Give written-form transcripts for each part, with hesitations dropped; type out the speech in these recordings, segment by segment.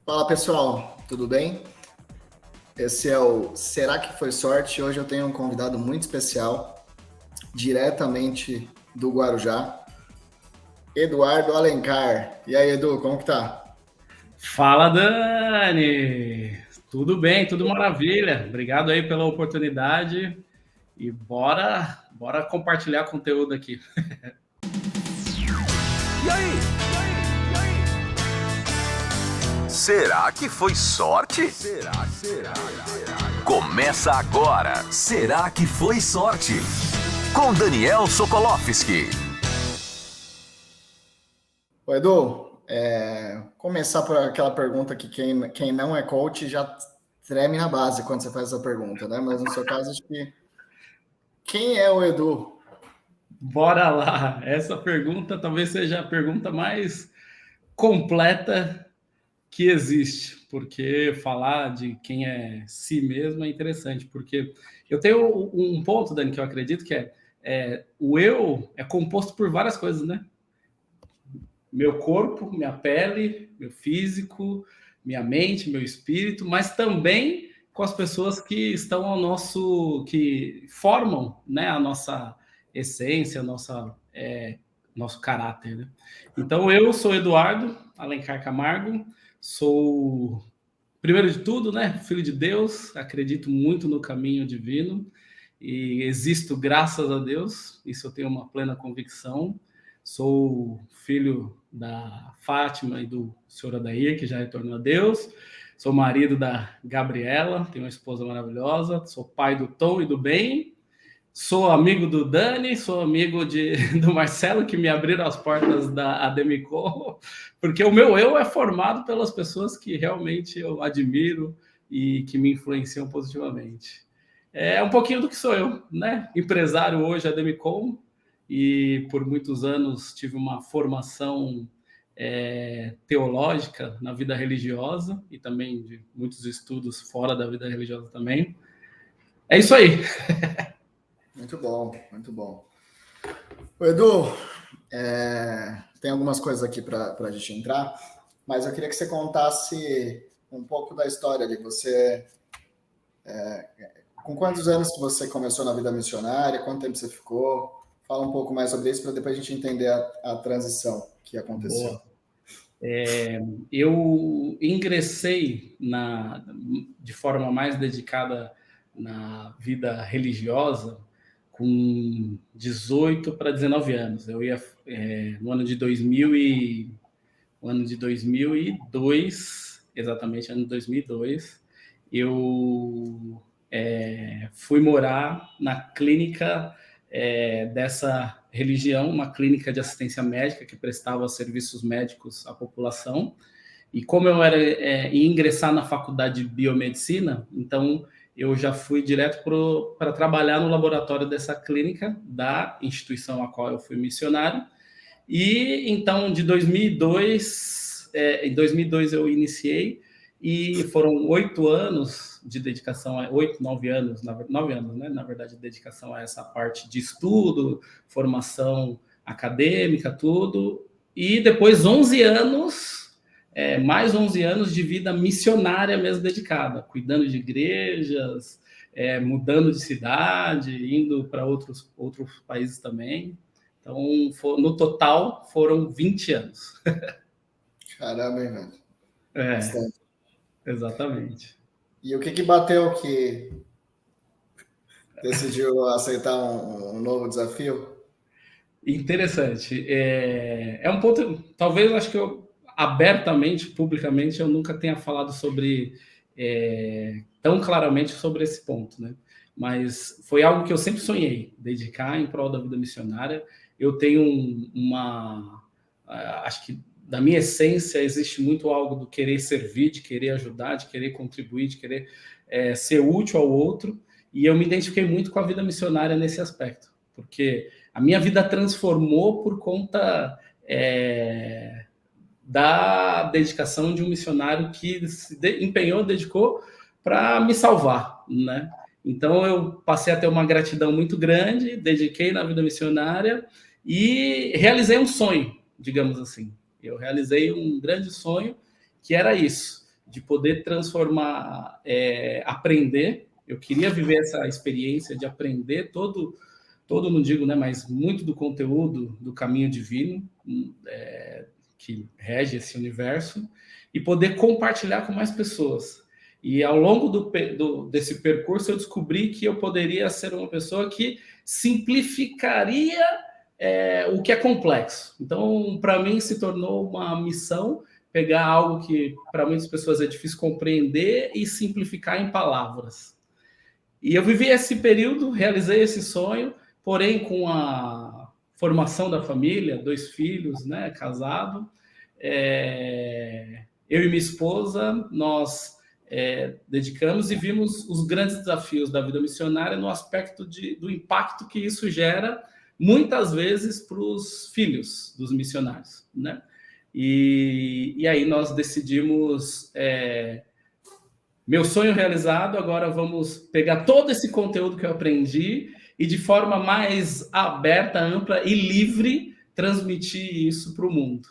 Fala pessoal, tudo bem? Esse é o Será que foi sorte? Hoje eu tenho um convidado muito especial, diretamente do Guarujá, Eduardo Alencar. E aí, Edu, como que tá? Fala, Dani! Tudo bem, tudo maravilha. Obrigado aí pela oportunidade e bora compartilhar conteúdo aqui. E aí? Será que foi sorte? Será? Começa agora. Será que foi sorte? Com Daniel Sokolowski. Ô, Edu, começar por aquela pergunta que quem não é coach já treme na base quando você faz essa pergunta, né? Mas no seu caso, acho que quem é o Edu? Bora lá! Essa pergunta talvez seja a pergunta mais completa que existe, porque falar de quem é si mesmo é interessante, porque eu tenho um ponto, Dani, que eu acredito que o eu é composto por várias coisas, né? Meu corpo, minha pele, meu físico, minha mente, meu espírito, mas também com as pessoas que estão que formam, né, a nossa essência, nosso caráter, né? Então eu sou Eduardo Alencar Camargo, sou primeiro de tudo, né, filho de Deus, acredito muito no caminho divino e existo graças a Deus, isso eu tenho uma plena convicção. Sou filho da Fátima e do senhor Adair, que já retornou a Deus. Sou marido da Gabriela, tenho uma esposa maravilhosa. Sou pai do Tom e do Ben. Sou amigo do Dani, sou amigo do Marcelo, que me abriram as portas da Ademicol, porque o meu eu é formado pelas pessoas que realmente eu admiro e que me influenciam positivamente. É um pouquinho do que sou eu, né? Empresário hoje, Ademicol, e por muitos anos tive uma formação teológica na vida religiosa e também de muitos estudos fora da vida religiosa também. É isso aí. Muito bom, muito bom. Ô, Edu, tem algumas coisas aqui para a gente entrar, mas eu queria que você contasse um pouco da história ali. Com quantos anos que você começou na vida missionária? Quanto tempo você ficou? Fala um pouco mais sobre isso para depois a gente entender a transição que aconteceu. Boa. Eu ingressei de forma mais dedicada na vida religiosa com 18 para 19 anos. Eu ia no ano de 2002, exatamente ano de 2002, eu fui morar na clínica dessa religião, uma clínica de assistência médica que prestava serviços médicos à população. E como eu ia ingressar na faculdade de biomedicina, então eu já fui direto para trabalhar no laboratório dessa clínica, da instituição a qual eu fui missionário. E então, em 2002 eu iniciei, e foram 8 anos de dedicação, 8, 9 anos, 9 anos, né? Na verdade, de dedicação a essa parte de estudo, formação acadêmica, tudo. E depois 11 anos, mais 11 anos de vida missionária mesmo dedicada, cuidando de igrejas, mudando de cidade, indo para outros países também. Então, no total, foram 20 anos. Caramba, hein, velho? É, Bastante. exatamente. E o que bateu que decidiu aceitar um novo desafio? Interessante. É um ponto, talvez, acho que eu, abertamente, publicamente, eu nunca tenha falado tão claramente sobre esse ponto, né? Mas foi algo que eu sempre sonhei, dedicar em prol da vida missionária. Eu tenho acho que da minha essência existe muito algo do querer servir, de querer ajudar, de querer contribuir, de querer ser útil ao outro. E eu me identifiquei muito com a vida missionária nesse aspecto, porque a minha vida transformou por conta da dedicação de um missionário que se empenhou, dedicou para me salvar, né? Então eu passei a ter uma gratidão muito grande, dediquei na vida missionária e realizei um sonho, digamos assim. Eu realizei um grande sonho que era isso. de poder transformar, aprender. Eu queria viver essa experiência de aprender todo, não digo, né, mas muito do conteúdo do caminho divino que rege esse universo e poder compartilhar com mais pessoas. E ao longo desse percurso eu descobri que eu poderia ser uma pessoa que simplificaria o que é complexo. Então, para mim, se tornou uma missão pegar algo que para muitas pessoas é difícil compreender e simplificar em palavras. E eu vivi esse período, realizei esse sonho, porém com a formação da família, 2 filhos, né, casado, eu e minha esposa, nós dedicamos e vimos os grandes desafios da vida missionária no aspecto do impacto que isso gera, muitas vezes, para os filhos dos missionários, né? E aí nós decidimos, meu sonho realizado, agora vamos pegar todo esse conteúdo que eu aprendi e de forma mais aberta, ampla e livre, transmitir isso para o mundo.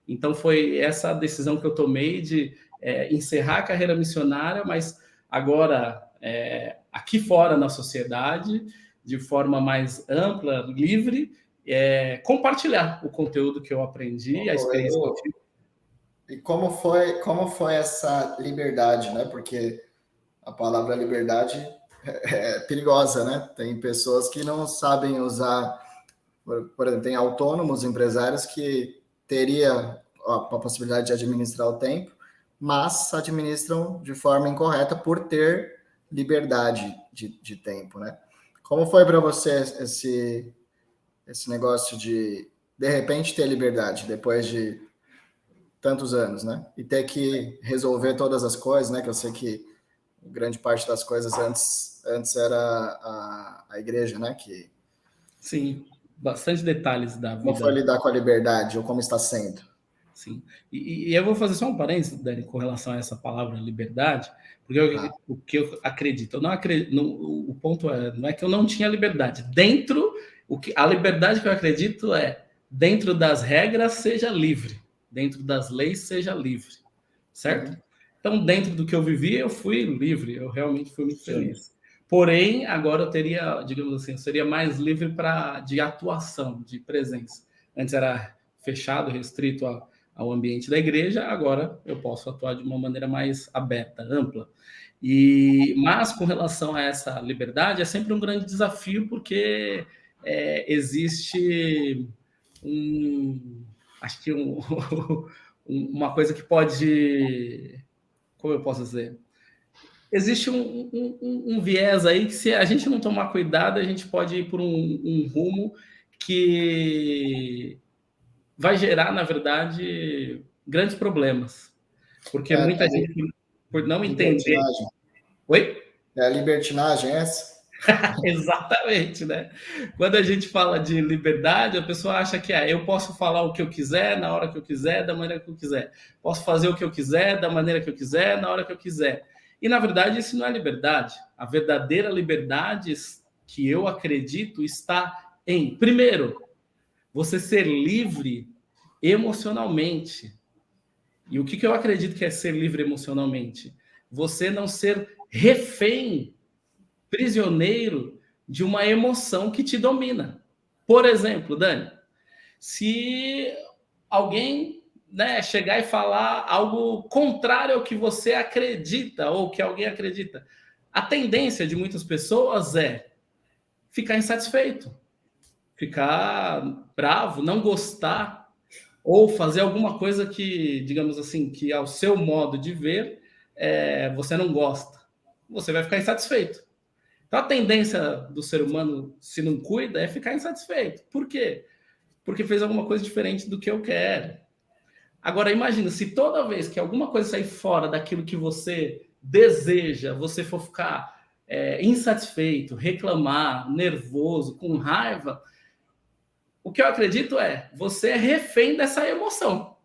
Então foi essa a decisão que eu tomei de encerrar a carreira missionária, mas agora aqui fora na sociedade, de forma mais ampla, livre, compartilhar o conteúdo que eu aprendi, a experiência que eu tive. E como foi essa liberdade, né? Porque a palavra liberdade é perigosa, né? Tem pessoas que não sabem usar, por exemplo, tem autônomos, empresários que teria a possibilidade de administrar o tempo, mas administram de forma incorreta por ter liberdade de tempo, né? Como foi para você esse negócio de repente ter liberdade depois de tantos anos, né? E ter que resolver todas as coisas, né? Que eu sei que grande parte das coisas antes era a igreja, né? Que... Sim, bastante detalhes da vida. Como foi lidar com a liberdade ou como está sendo? Sim. E eu vou fazer só um parênteses, Dani, com relação a essa palavra liberdade, porque o que eu acredito, eu não acredito, o ponto não é que eu não tinha liberdade. A liberdade que eu acredito dentro das regras, seja livre. Dentro das leis, seja livre. Certo? Então, dentro do que eu vivi, eu fui livre. Eu realmente fui muito feliz. Porém, agora eu teria, digamos assim, eu seria mais livre de atuação, de presença. Antes era fechado, restrito ao ambiente da igreja, agora eu posso atuar de uma maneira mais aberta, ampla. Mas com relação a essa liberdade, é sempre um grande desafio, porque existe acho que uma coisa que pode... Como eu posso dizer? Existe um viés aí que, se a gente não tomar cuidado, a gente pode ir por um rumo que vai gerar, na verdade, grandes problemas. Porque muita gente, por não entender... Oi? É a libertinagem essa? Exatamente, né? Quando a gente fala de liberdade, a pessoa acha que eu posso falar o que eu quiser, na hora que eu quiser, da maneira que eu quiser. Posso fazer o que eu quiser, da maneira que eu quiser, na hora que eu quiser. E, na verdade, isso não é liberdade. A verdadeira liberdade que eu acredito está em, primeiro, você ser livre emocionalmente. E o que eu acredito que é ser livre emocionalmente? Você não ser refém, prisioneiro de uma emoção que te domina. Por exemplo, Dani, se alguém chegar e falar algo contrário ao que você acredita ou que alguém acredita, a tendência de muitas pessoas é ficar insatisfeito, ficar bravo, não gostar, ou fazer alguma coisa que, digamos assim, que ao seu modo de ver, você não gosta. Você vai ficar insatisfeito. Então, a tendência do ser humano, se não cuida, é ficar insatisfeito. Por quê? Porque fez alguma coisa diferente do que eu quero. Agora, imagina, se toda vez que alguma coisa sair fora daquilo que você deseja, você for ficar insatisfeito, reclamar, nervoso, com raiva, o que eu acredito você é refém dessa emoção.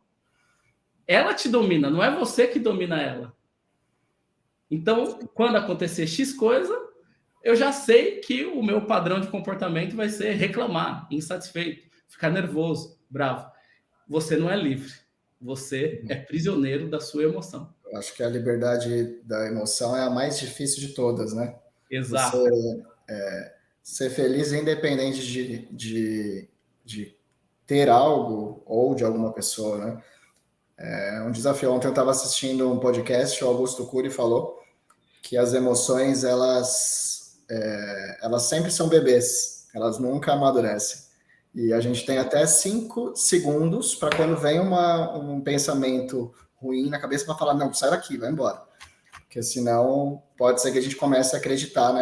Ela te domina, não é você que domina ela. Então, quando acontecer X coisa, eu já sei que o meu padrão de comportamento vai ser reclamar, insatisfeito, ficar nervoso, bravo. Você não é livre. Você é prisioneiro da sua emoção. Eu acho que a liberdade da emoção é a mais difícil de todas, né? Você Exato. ser feliz independente de ter algo ou de alguma pessoa, né? É um desafio. Ontem eu estava assistindo um podcast, o Augusto Cury falou que as emoções, elas sempre são bebês, elas nunca amadurecem. E a gente tem até 5 segundos para quando vem um pensamento ruim na cabeça para falar, não, sai daqui, vai embora. Porque senão pode ser que a gente comece a acreditar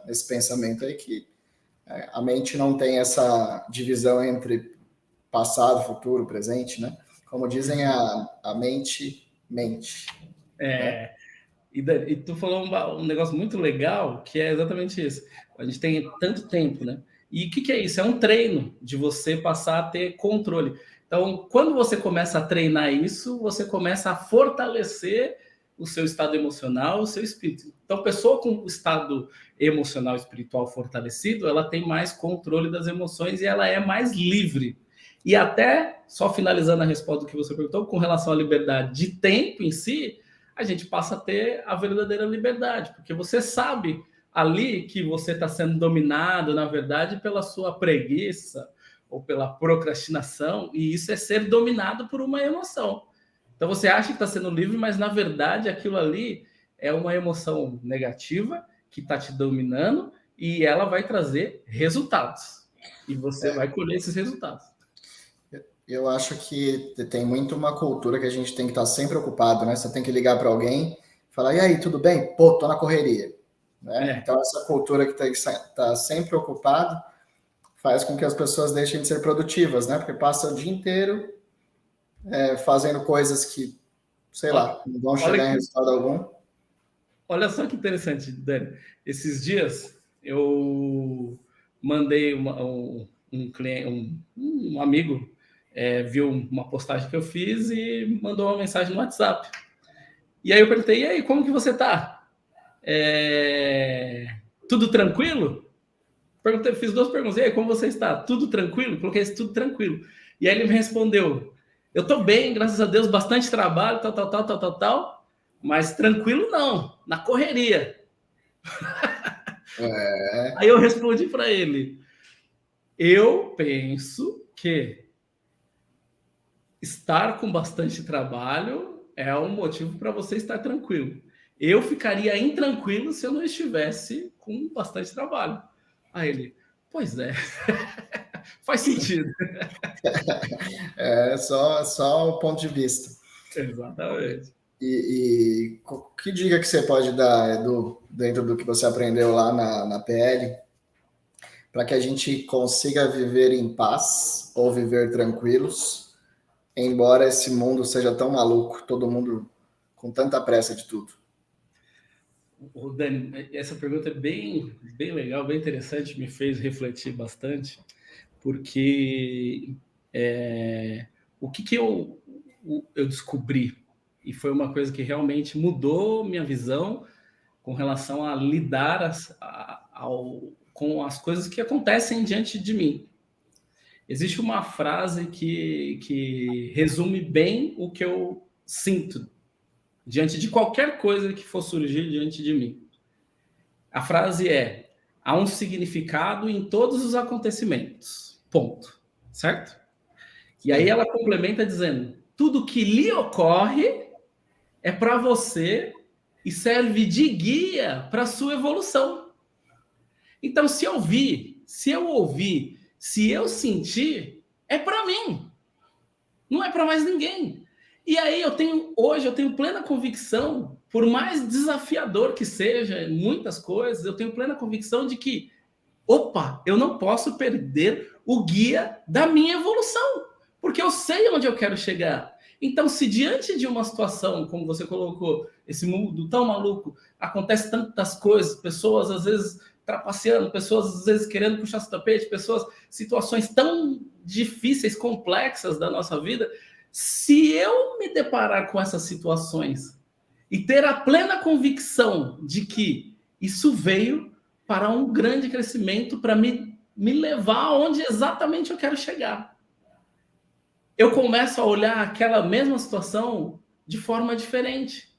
nesse pensamento aí que a mente não tem essa divisão entre passado, futuro, presente, né? Como dizem, a mente mente. Né? E tu falou um negócio muito legal, que é exatamente isso. A gente tem tanto tempo, né? E o que é isso? É um treino de você passar a ter controle. Então, quando você começa a treinar isso, você começa a fortalecer o seu estado emocional, o seu espírito. Então, pessoa com o estado emocional e espiritual fortalecido, ela tem mais controle das emoções e ela é mais livre. E até, só finalizando a resposta do que você perguntou, com relação à liberdade de tempo em si, a gente passa a ter a verdadeira liberdade, porque você sabe ali que você está sendo dominado, na verdade, pela sua preguiça ou pela procrastinação, e isso é ser dominado por uma emoção. Então você acha que está sendo livre, mas na verdade aquilo ali é uma emoção negativa que está te dominando e ela vai trazer resultados. E você vai colher esses resultados. Eu acho que tem muito uma cultura que a gente tem que estar sempre ocupado, né? Você tem que ligar para alguém, falar, e aí, tudo bem? Pô, tô na correria. Né? Então, essa cultura que tem que estar sempre ocupado faz com que as pessoas deixem de ser produtivas, né? Porque passa o dia inteiro fazendo coisas que, sei lá, não vão chegar em resultado algum. Olha só que interessante, Dani. Esses dias eu mandei um amigo viu uma postagem que eu fiz e mandou uma mensagem no WhatsApp. E aí eu perguntei, e aí, como que você tá? Tudo tranquilo? Fiz 2 perguntas. E aí, como você está? Tudo tranquilo? Coloquei isso, tudo tranquilo. E aí ele me respondeu, eu tô bem, graças a Deus, bastante trabalho, tal, mas tranquilo não, na correria. Aí eu respondi para ele, eu penso que estar com bastante trabalho é um motivo para você estar tranquilo. Eu ficaria intranquilo se eu não estivesse com bastante trabalho. Aí ele, pois é, faz sentido. É só o ponto de vista. Exatamente. E que dica que você pode dar, Edu, dentro do que você aprendeu lá na PL, para que a gente consiga viver em paz ou viver tranquilos, embora esse mundo seja tão maluco, todo mundo com tanta pressa de tudo? Dani, essa pergunta é bem legal, bem interessante, me fez refletir bastante, porque o que eu descobri, e foi uma coisa que realmente mudou minha visão com relação a lidar com as coisas que acontecem diante de mim. Existe uma frase que resume bem o que eu sinto diante de qualquer coisa que for surgir diante de mim. A frase é: há um significado em todos os acontecimentos. Ponto. Certo? E aí ela complementa dizendo: tudo que lhe ocorre é para você e serve de guia para a sua evolução. Então, se eu ouvir, se eu sentir, é para mim. Não é para mais ninguém. E aí hoje eu tenho plena convicção, por mais desafiador que seja muitas coisas, eu tenho plena convicção de que, eu não posso perder o guia da minha evolução, porque eu sei onde eu quero chegar. Então, se diante de uma situação, como você colocou, esse mundo tão maluco, acontece tantas coisas, pessoas às vezes trapaceando, pessoas às vezes querendo puxar esse tapete, situações tão difíceis, complexas da nossa vida, se eu me deparar com essas situações e ter a plena convicção de que isso veio para um grande crescimento, para me levar aonde exatamente eu quero chegar, eu começo a olhar aquela mesma situação de forma diferente.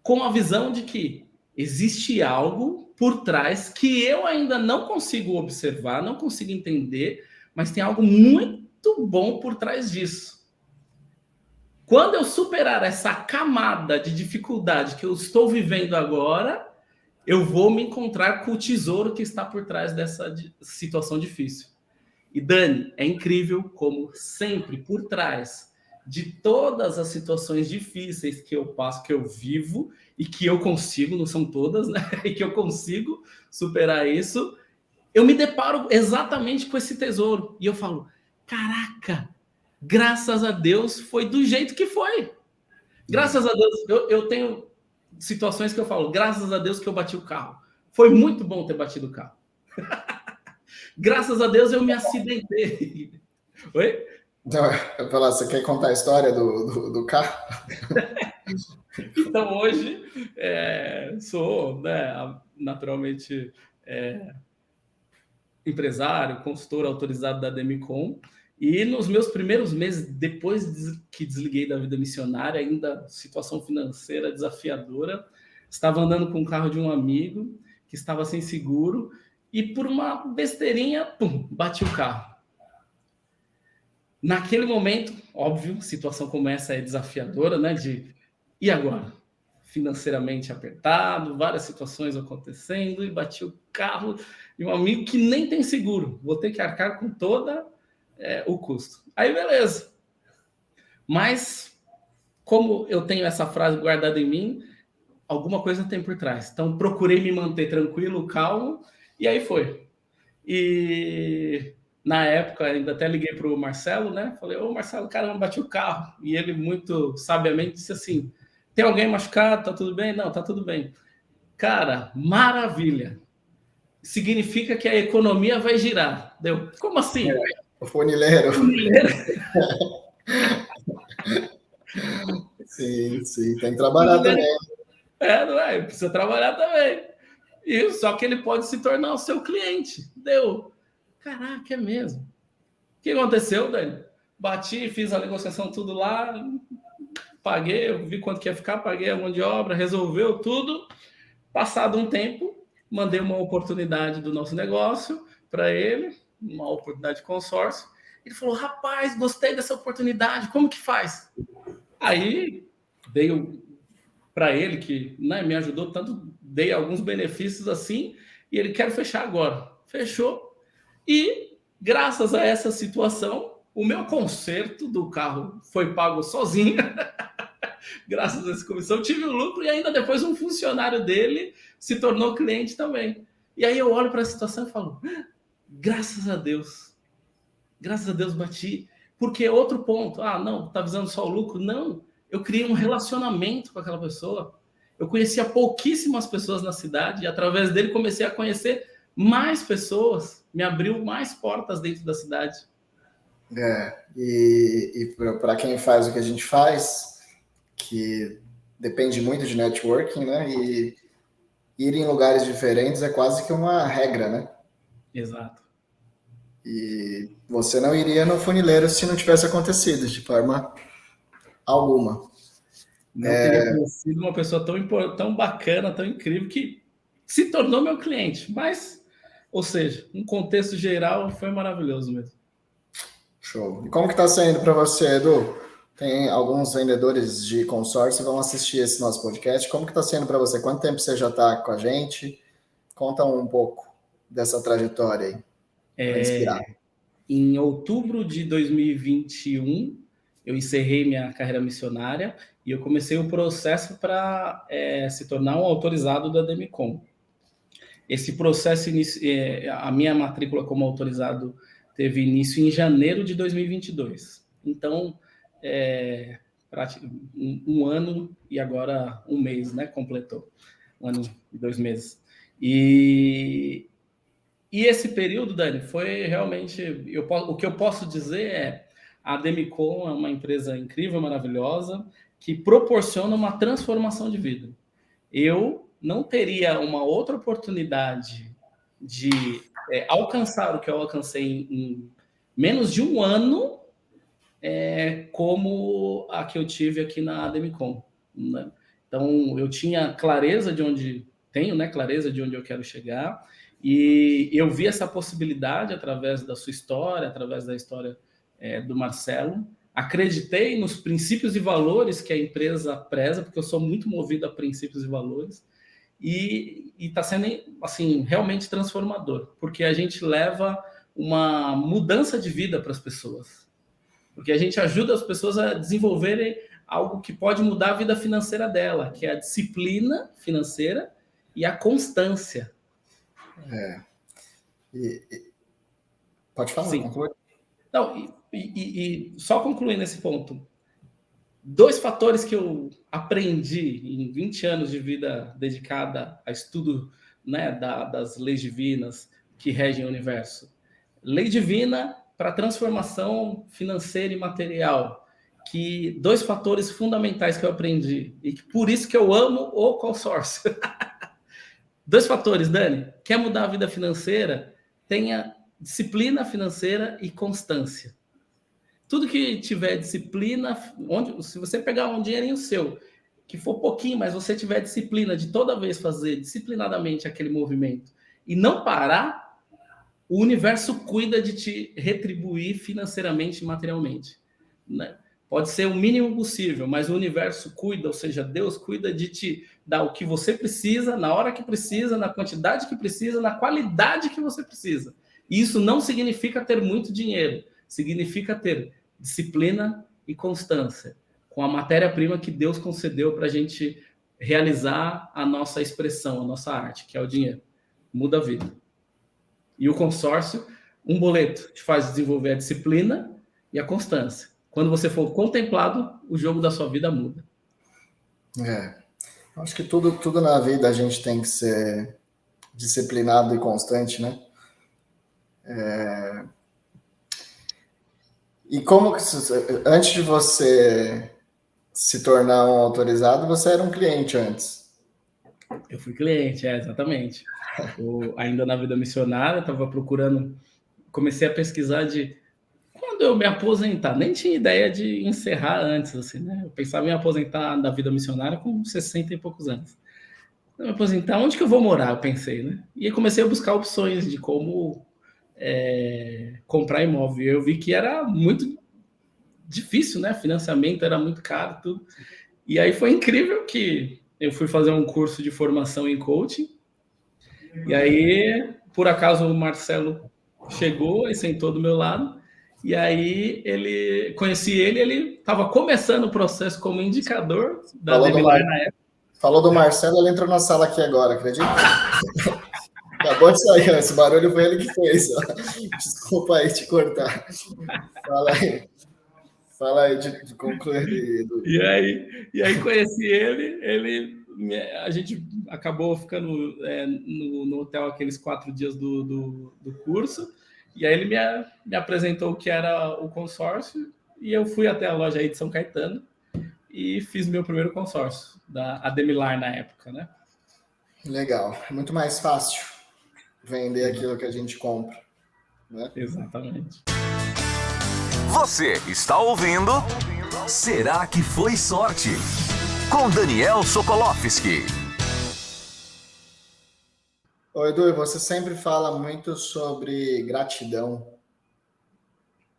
com a visão de que existe algo por trás que eu ainda não consigo observar, não consigo entender, mas tem algo muito bom por trás disso. Quando eu superar essa camada de dificuldade que eu estou vivendo agora, eu vou me encontrar com o tesouro que está por trás dessa situação difícil. E Dani, é incrível como sempre por trás de todas as situações difíceis que eu passo, que eu vivo e que eu consigo, não são todas, né? E que eu consigo superar isso, eu me deparo exatamente com esse tesouro. E eu falo, caraca, graças a Deus foi do jeito que foi. Graças a Deus, eu tenho situações que eu falo, graças a Deus que eu bati o carro. Foi muito bom ter batido o carro. Graças a Deus eu me acidentei. Oi? Então, eu falar, você quer contar a história do carro? Então, hoje, sou, né, naturalmente, empresário, consultor autorizado da Demicon, e nos meus primeiros meses, depois que desliguei da vida missionária, ainda situação financeira desafiadora, estava andando com o carro de um amigo que estava sem seguro, e por uma besteirinha, pum, bati o carro. Naquele momento, óbvio, situação como essa é desafiadora, né? E agora? Financeiramente apertado, várias situações acontecendo, e bati o carro de um amigo que nem tem seguro. Vou ter que arcar com toda o custo. Aí, beleza. Mas, como eu tenho essa frase guardada em mim, alguma coisa tem por trás. Então, procurei me manter tranquilo, calmo, e aí foi. E na época, ainda até liguei para o Marcelo, né? Falei, ô Marcelo, caramba, bati o carro. E ele muito sabiamente disse assim, tem alguém machucado? Tá tudo bem? Não, tá tudo bem. Cara, maravilha. Significa que a economia vai girar. Deu? Como assim? O funileiro. Sim, tem que trabalhar também. Não é? Precisa trabalhar também. E só que ele pode se tornar o seu cliente. Deu? Caraca, é mesmo. O que aconteceu, Dani? Bati, fiz a negociação tudo lá, paguei, eu vi quanto que ia ficar, paguei a mão de obra, resolveu tudo. Passado um tempo, mandei uma oportunidade do nosso negócio para ele, uma oportunidade de consórcio. Ele falou, rapaz, gostei dessa oportunidade, como que faz? Aí, dei para ele, que, né, me ajudou tanto, dei alguns benefícios assim, e ele quer fechar agora. Fechou. E, graças a essa situação, o meu conserto do carro foi pago sozinho. Graças a essa comissão, tive o lucro e ainda depois um funcionário dele se tornou cliente também. E aí eu olho para a situação e falo, graças a Deus bati. Porque outro ponto, não, tá visando só o lucro? Não, eu criei um relacionamento com aquela pessoa. Eu conhecia pouquíssimas pessoas na cidade e através dele comecei a conhecer mais pessoas, me abriu mais portas dentro da cidade. E para quem faz o que a gente faz, que depende muito de networking, né? E ir em lugares diferentes é quase que uma regra, né? Exato. E você não iria no funileiro se não tivesse acontecido, de forma alguma. Não teria conhecido uma pessoa tão bacana, tão incrível, que se tornou meu cliente. Mas, ou seja, um contexto geral foi maravilhoso mesmo. Show. E como que está saindo para você, Edu? Tem alguns vendedores de consórcio que vão assistir esse nosso podcast. Como que está sendo para você? Quanto tempo você já está com a gente? Conta um pouco dessa trajetória aí. Para inspirar. Em outubro de 2021, eu encerrei minha carreira missionária e eu comecei o processo para se tornar um autorizado da Demicon. Esse processo, a minha matrícula como autorizado teve início em janeiro de 2022. Então, um ano e agora um mês, né? Completou. 1 ano e 2 meses. E esse período, Dani, foi realmente... o que eu posso dizer é a Demicon é uma empresa incrível, maravilhosa, que proporciona uma transformação de vida. Eu não teria uma outra oportunidade de alcançar o que eu alcancei em menos de um ano, como a que eu tive aqui na Demicon, né? Então, eu tinha clareza de onde... Tenho, né, clareza de onde eu quero chegar. E eu vi essa possibilidade através da sua história, através da história do Marcelo. Acreditei nos princípios e valores que a empresa preza, porque eu sou muito movido a princípios e valores. E está sendo, assim, realmente transformador, porque a gente leva uma mudança de vida para as pessoas. Porque a gente ajuda as pessoas a desenvolverem algo que pode mudar a vida financeira dela, que é a disciplina financeira e a constância. Pode falar, Sim. conclui. Não, e só concluindo esse ponto, 2 fatores que eu aprendi em 20 anos de vida dedicada a estudo, né, das leis divinas que regem o universo. Lei divina para transformação financeira e material. Que 2 fatores fundamentais que eu aprendi e que por isso que eu amo o consórcio. 2 fatores, Dani. Quer mudar a vida financeira? Tenha disciplina financeira e constância. Tudo que tiver disciplina, se você pegar um dinheirinho seu, que for pouquinho, mas você tiver disciplina de toda vez fazer disciplinadamente aquele movimento e não parar, o universo cuida de te retribuir financeiramente e materialmente. Né? Pode ser o mínimo possível, mas o universo cuida, ou seja, Deus cuida de te dar o que você precisa, na hora que precisa, na quantidade que precisa, na qualidade que você precisa. E isso não significa ter muito dinheiro, significa ter disciplina e constância, com a matéria-prima que Deus concedeu para a gente realizar a nossa expressão, a nossa arte, que é o dinheiro. Muda a vida. E o consórcio, um boleto, te faz desenvolver a disciplina e a constância. Quando você for contemplado, o jogo da sua vida muda. Acho que tudo na vida a gente tem que ser disciplinado e constante, né? E como que antes de você se tornar um autorizado, você era um cliente antes? Eu fui cliente, exatamente. Ainda na vida missionária, estava procurando, comecei a pesquisar de quando eu me aposentar. Nem tinha ideia de encerrar antes, assim, né? Eu pensava em me aposentar da vida missionária com 60 e poucos anos. Me aposentar, onde que eu vou morar? Eu pensei, né? E aí comecei a buscar opções de como comprar imóvel. Eu vi que era muito difícil, né? Financiamento era muito caro, tudo. E aí foi incrível que eu fui fazer um curso de formação em coaching. E aí, por acaso, o Marcelo chegou e sentou do meu lado. E aí conheci ele estava começando o processo como indicador da Demilar na época. Falou do Marcelo, ele entrou na sala aqui agora, acredita? Acabou de sair, esse barulho foi ele que fez. Desculpa aí te cortar. Fala aí de concluir. E aí conheci ele, a gente acabou ficando no hotel aqueles 4 dias do curso, e aí ele me apresentou o que era o consórcio, e eu fui até a loja aí de São Caetano e fiz meu primeiro consórcio, da Ademilar na época, né? Legal, é muito mais fácil vender aquilo que a gente compra, né? Exatamente. Você está ouvindo Será que Foi Sorte? Com Daniel Sokolowski. Oi, Edu, você sempre fala muito sobre gratidão.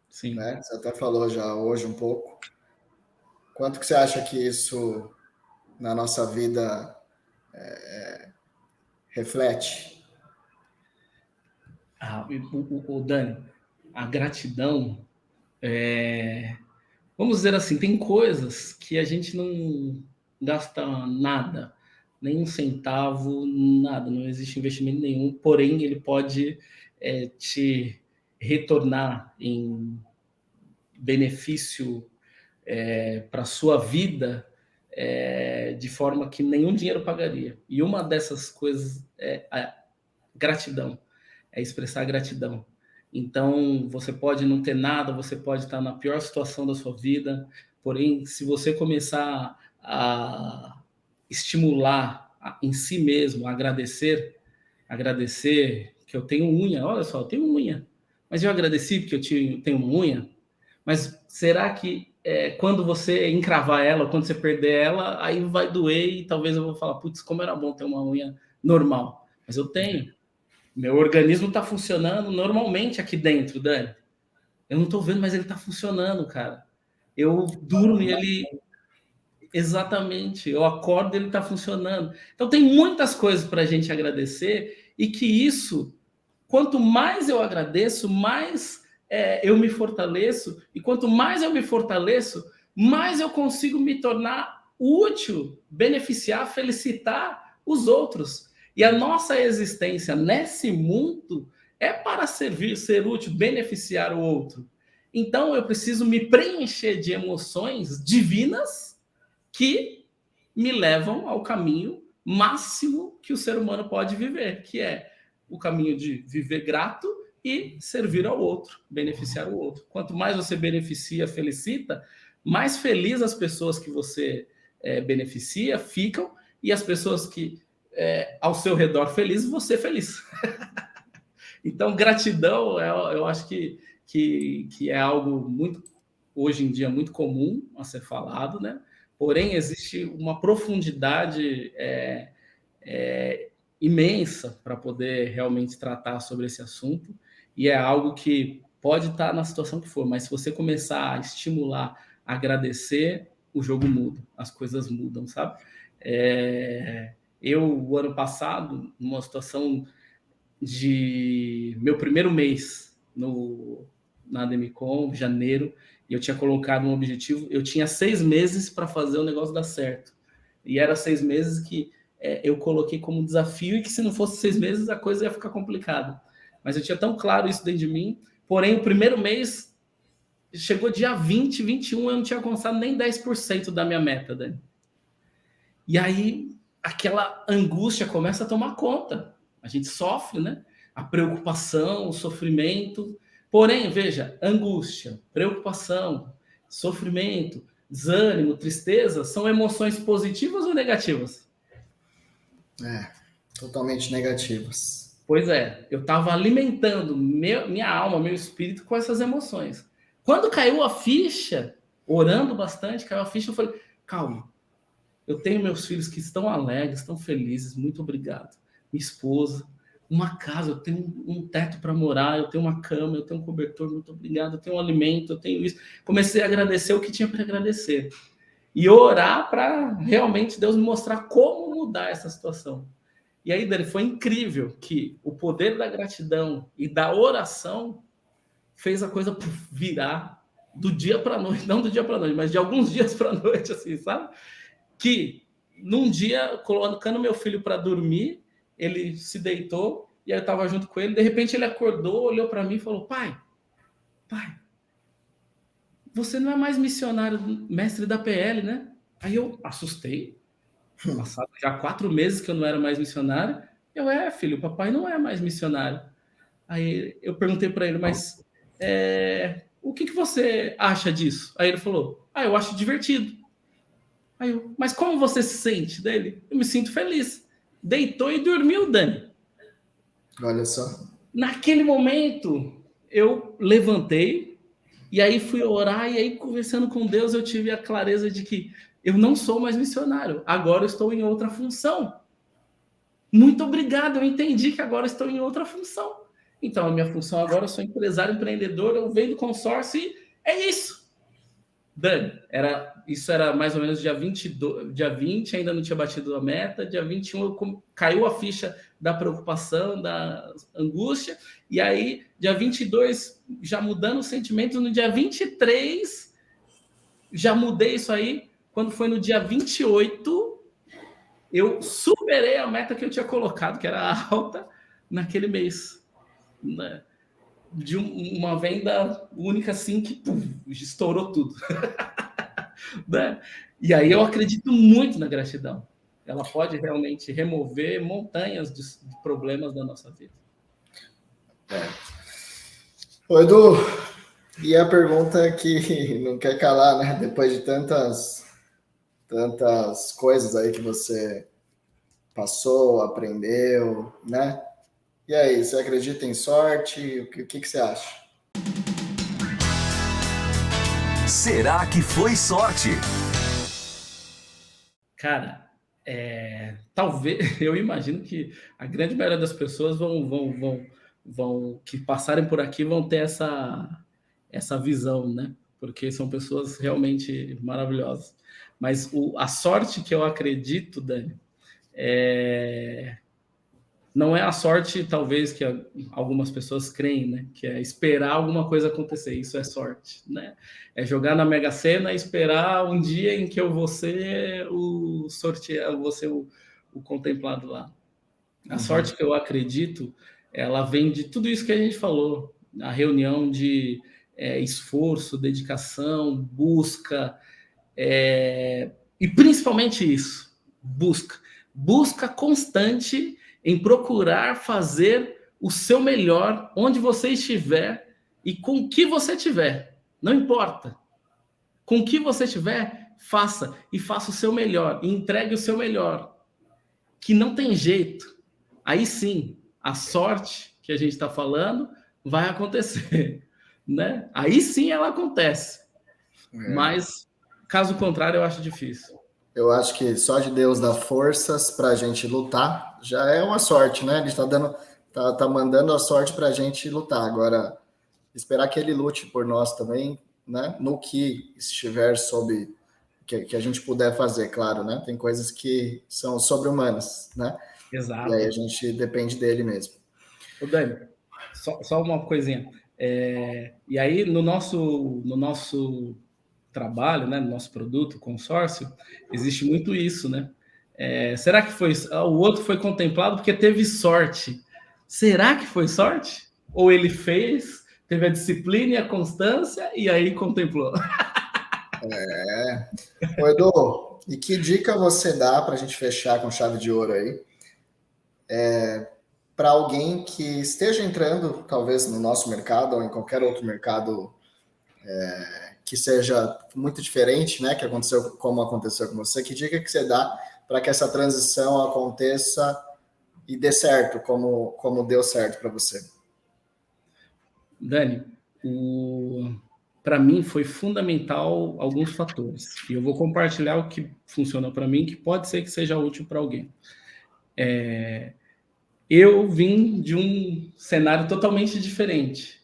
Sim. Né? Você até falou já hoje um pouco. Quanto que você acha que isso na nossa vida reflete? O Dani, a gratidão, vamos dizer assim, tem coisas que a gente não gasta nada, nem um centavo, nada, não existe investimento nenhum, porém ele pode te retornar em benefício para a sua vida de forma que nenhum dinheiro pagaria. E uma dessas coisas é a gratidão, é expressar gratidão. Então, você pode não ter nada, você pode estar na pior situação da sua vida, porém, se você começar a estimular em si mesmo, a agradecer que eu tenho unha, olha só, eu tenho unha, mas eu agradeci porque eu tenho uma unha, mas será que quando você encravar ela, quando você perder ela, aí vai doer e talvez eu vou falar, putz, como era bom ter uma unha normal. Mas eu tenho. Meu organismo está funcionando normalmente aqui dentro, Dani. Eu não estou vendo, mas ele está funcionando, cara. Eu durmo e ele... Exatamente. Eu acordo e ele está funcionando. Então tem muitas coisas para a gente agradecer e que isso, quanto mais eu agradeço, mais eu me fortaleço. E quanto mais eu me fortaleço, mais eu consigo me tornar útil, beneficiar, felicitar os outros. E a nossa existência nesse mundo é para servir, ser útil, beneficiar o outro. Então eu preciso me preencher de emoções divinas que me levam ao caminho máximo que o ser humano pode viver, que é o caminho de viver grato e servir ao outro, beneficiar o outro. Quanto mais você beneficia, felicita, mais felizes as pessoas que você beneficia ficam, e as pessoas que ao seu redor felizes, você feliz. Então, gratidão, eu acho que é algo muito, hoje em dia, muito comum a ser falado, né? Porém, existe uma profundidade imensa para poder realmente tratar sobre esse assunto, e é algo que pode estar na situação que for, mas se você começar a estimular, a agradecer, o jogo muda, as coisas mudam, sabe? Eu, o ano passado, numa situação de meu primeiro mês na Ademicon, janeiro, e eu tinha colocado um objetivo, eu tinha 6 meses para fazer o negócio dar certo. E era 6 meses que eu coloquei como desafio, e que se não fosse 6 meses a coisa ia ficar complicada. Mas eu tinha tão claro isso dentro de mim, porém o primeiro mês chegou dia 20, 21, eu não tinha alcançado nem 10% da minha meta, Dani. E aí aquela angústia começa a tomar conta. A gente sofre, né? A preocupação, o sofrimento. Porém, veja, angústia, preocupação, sofrimento, desânimo, tristeza, são emoções positivas ou negativas? Totalmente negativas. Pois é, eu estava alimentando minha alma, meu espírito com essas emoções. Quando caiu a ficha, orando bastante, caiu a ficha, eu falei, calma, eu tenho meus filhos que estão alegres, estão felizes, muito obrigado. Minha esposa, uma casa, eu tenho um teto para morar, eu tenho uma cama, eu tenho um cobertor, muito obrigado, eu tenho um alimento, eu tenho isso. Comecei a agradecer o que tinha para agradecer. E orar para realmente Deus me mostrar como mudar essa situação. E aí, Dani, foi incrível que o poder da gratidão e da oração fez a coisa virar do dia para a noite, não do dia para a noite, mas de alguns dias para a noite, assim, sabe? Que num dia, colocando meu filho para dormir, ele se deitou, e aí eu estava junto com ele, de repente ele acordou, olhou para mim e falou, pai, você não é mais missionário, mestre da PL, né? Aí eu assustei, passado já 4 meses que eu não era mais missionário, filho, o papai não é mais missionário. Aí eu perguntei para ele, mas o que você acha disso? Aí ele falou, eu acho divertido. Aí eu, mas como você se sente dele? Eu me sinto feliz. Deitou e dormiu, Dani. Olha só. Naquele momento, eu levantei e aí fui orar, e aí conversando com Deus eu tive a clareza de que eu não sou mais missionário, agora eu estou em outra função. Muito obrigado, eu entendi que agora estou em outra função. Então a minha função agora, eu sou empresário, empreendedor, eu venho do consórcio e é isso. Dani, isso era mais ou menos dia 20, ainda não tinha batido a meta, dia 21 caiu a ficha da preocupação, da angústia, e aí dia 22 já mudando os sentimentos, no dia 23 já mudei isso aí, quando foi no dia 28 eu superei a meta que eu tinha colocado, que era alta, naquele mês, né? De uma venda única assim que estourou tudo. Né? E aí eu acredito muito na gratidão. Ela pode realmente remover montanhas de problemas da nossa vida. Ô, Edu, e a pergunta que não quer calar, né? Depois de tantas coisas aí que você passou, aprendeu, né? E aí, você acredita em sorte? O que você acha? Será que foi sorte? Cara, talvez, eu imagino que a grande maioria das pessoas vão que passarem por aqui vão ter essa visão, né? Porque são pessoas realmente maravilhosas. Mas a sorte que eu acredito, Dani, não é a sorte, talvez, que algumas pessoas creem, né? Que é esperar alguma coisa acontecer. Isso é sorte, né? É jogar na Mega Sena e esperar um dia em que eu vou ser o sorteado, vou ser o contemplado lá. A sorte que eu acredito, ela vem de tudo isso que a gente falou. A reunião de esforço, dedicação, busca, e principalmente isso, busca constante em procurar fazer o seu melhor onde você estiver e com o que você tiver. Não importa. Com o que você tiver, faça. E faça o seu melhor. E entregue o seu melhor. Que não tem jeito. Aí sim, a sorte que a gente está falando vai acontecer. Né? Aí sim ela acontece. Mas, caso contrário, eu acho difícil. Eu acho que só de Deus dar forças para a gente lutar já é uma sorte, né? Ele está tá mandando a sorte para a gente lutar. Agora, esperar que ele lute por nós também, né? No que estiver sob que a gente puder fazer, claro, né? Tem coisas que são sobre-humanas, né? Exato. E aí a gente depende dele mesmo. Ô, Dani, só uma coisinha. E aí, no nosso trabalho, né, no nosso produto, consórcio, existe muito isso, né? Será que o outro foi contemplado porque teve sorte? Será que foi sorte? Ou ele teve a disciplina e a constância e aí contemplou? Ô, Edu, e que dica você dá para a gente fechar com chave de ouro aí? Para alguém que esteja entrando, talvez no nosso mercado ou em qualquer outro mercado que seja muito diferente, né? Como aconteceu com você, que dica que você dá para que essa transição aconteça e dê certo, como deu certo para você? Dani, para mim foi fundamental alguns fatores. E eu vou compartilhar o que funciona para mim, que pode ser que seja útil para alguém. Eu vim de um cenário totalmente diferente.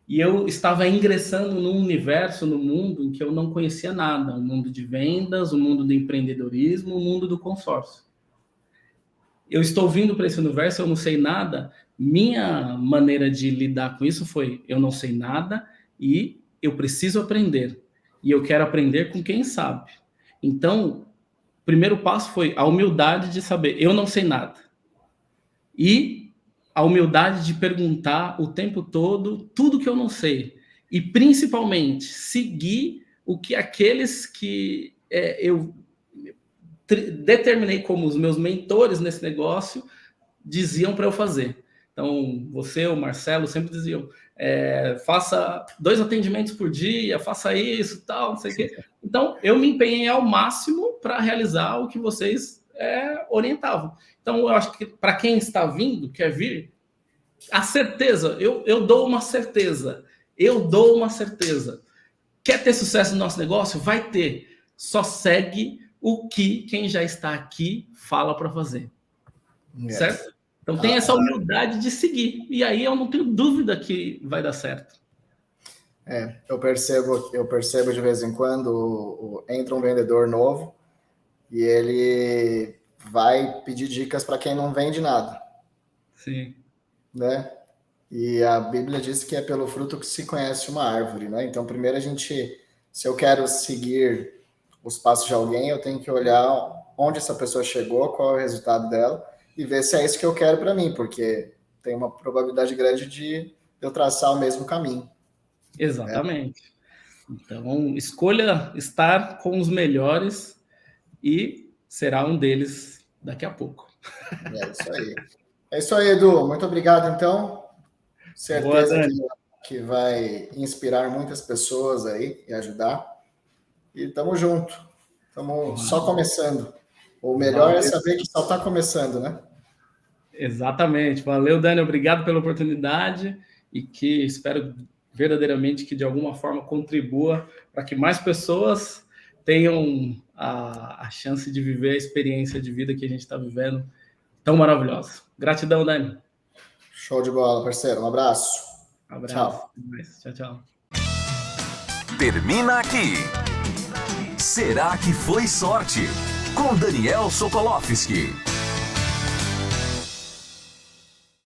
E eu estava ingressando num universo, no mundo, em que eu não conhecia nada. O mundo de vendas, o mundo do empreendedorismo, o mundo do consórcio. Eu estou vindo para esse universo, eu não sei nada. Minha maneira de lidar com isso foi: eu não sei nada e eu preciso aprender. E eu quero aprender com quem sabe. Então, o primeiro passo foi a humildade de saber: eu não sei nada. E a humildade de perguntar o tempo todo tudo que eu não sei. E, principalmente, seguir o que aqueles que eu determinei como os meus mentores nesse negócio diziam para eu fazer. Então, você, o Marcelo, sempre diziam: faça 2 atendimentos por dia, faça isso, tal, não sei o quê. Então, eu me empenhei ao máximo para realizar o que vocês orientavam. Então, eu acho que para quem está vindo, quer vir, a certeza, eu dou uma certeza. Eu dou uma certeza. Quer ter sucesso no nosso negócio? Vai ter. Só segue o que quem já está aqui fala para fazer. Certo? Então tem essa humildade de seguir. E aí eu não tenho dúvida que vai dar certo. Eu percebo de vez em quando entra um vendedor novo e ele vai pedir dicas para quem não vende nada. Sim. Né? E a Bíblia diz que é pelo fruto que se conhece uma árvore, né? Então, primeiro se eu quero seguir os passos de alguém, eu tenho que olhar onde essa pessoa chegou, qual é o resultado dela e ver se é isso que eu quero para mim, porque tem uma probabilidade grande de eu traçar o mesmo caminho. Exatamente. Né? Então, escolha estar com os melhores e será um deles daqui a pouco. É isso aí. É isso aí, Edu. Muito obrigado, então. Certeza que vai inspirar muitas pessoas aí e ajudar. E tamo junto. Estamos só começando. O melhor é saber que só está começando, né? Exatamente. Valeu, Dani. Obrigado pela oportunidade e que espero verdadeiramente que de alguma forma contribua para para que mais pessoas tenham a chance de viver a experiência de vida que a gente está vivendo tão maravilhosa. Gratidão, Dani. Show de bola, parceiro. Um abraço. Abraço. Tchau. Tchau, tchau. Termina aqui. Será que foi sorte? Com Daniel Sokolowski.